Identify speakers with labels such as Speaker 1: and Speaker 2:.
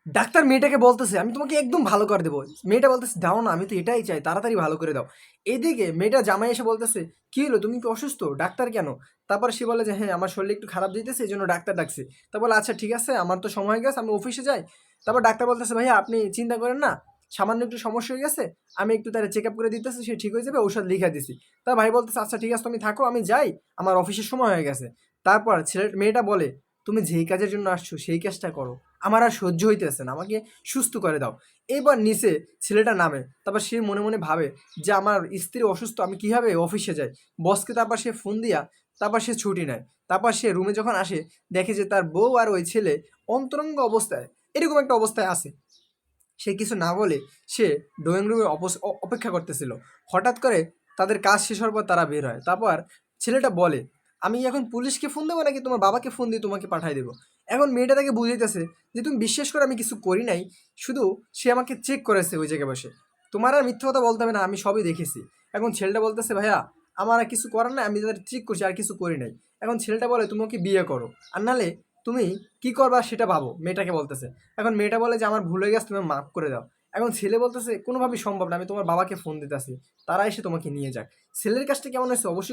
Speaker 1: Doctor মেয়েটাকে বলতেছে, "আমি তোমাকে একদম ভালো করে দেবো।" মেয়েটা বলতেছে, "দাও না, আমি তো এটাই চাই, তাড়াতাড়ি ভালো করে দাও।" এদিকে মেয়েটার জামাই এসে বলতেছে, "কি হলো? তুমি কি অসুস্থ? ডাক্তার কেন?" তারপর সে বলে যে, "হ্যাঁ, আমার শরীরে একটু খারাপ যাইতেছে, এজন্য ডাক্তার ডাকছি।" তারপর বলে, "আচ্ছা ঠিক আছে, আমার তো সময় হয়ে গেছে, আমি অফিসে যাই।" তারপর ডাক্তার বলতেছে, "ভাইয়া আপনি চিন্তা করেন না, সামান্য একটু সমস্যা হয়ে গেছে, আমি একটু তারে চেকআপ করে দিতেছি, সে ঠিক হয়ে যাবে, ঔষধ লিখা দিছি।" তার ভাই বলতেছে, "আচ্ছা ঠিক আছে, তুমি থাকো, আমি যাই, আমার অফিসের সময় হয়ে গেছে।" তারপর মেয়েটা বলে, "তুমি যেই কাজের জন্য আসছো, সেই কাজটা করো। আমার আর সহ্য হইতেছে না, আমাকে সুস্থ করে দাও।" এবার নিচে ছেলেটা নামে। তারপর সে মনে, মনে ভাবে যে আমার স্ত্রী অসুস্থ, আমি কিভাবে অফিসে যাই? বসকে তারপর সে ফোন দিয়া তারপর সে ছুটি নেয়। তারপর সে রুমে যখন আসে দেখে যে তার বউ আর ওই ছেলে অন্তরঙ্গ অবস্থায় এরকম একটা অবস্থায় আছে। সে কিছু না বলে সে ড্রয়িং রুমে অপেক্ষা করতেছিল। হঠাৎ করে তাদের কাজ শেষ হওয়ার পর তারা বের হয়। তারপর ছেলেটা বলে, "আমি এখন পুলিশকে ফোন দেবো নাকি তোমার বাবাকে ফোন দিয়ে তোমাকে পাঠায় দেবো?" এখন মেয়েটা তাকে বুঝাইতেছে যে, "তুমি বিশ্বাস করো আমি কিছু করি নাই। শুধু সে আমাকে চেক করেছে ওই জায়গায় বসে। তোমার আর মিথ্যা কথা বলতে হবে না, আমি সবই দেখেছি।" এখন ছেলেটা বলতেছে, "ভাইয়া আমার আর কিছু করার নাই, আমি তাদের চেক করছি, আর কিছু করি নাই।" এখন ছেলেটা বলে, "তুমি ওকে বিয়ে করো। আর নাহলে তুমি কি করবা সেটা ভাবো।" মেয়েটাকে বলতেছে। এখন মেয়েটা বলে যে, "আমার ভুল হয়ে গেছে, তুমি মাফ করে দাও।" এখন ছেলে বলতেছে, "কোনোভাবেই সম্ভব না। আমি তোমার বাবাকে ফোন দিতেছি। তারা এসে তোমাকে নিয়ে যাক।" ছেলের কাজটা কেমন হয়েছে অবশ্যই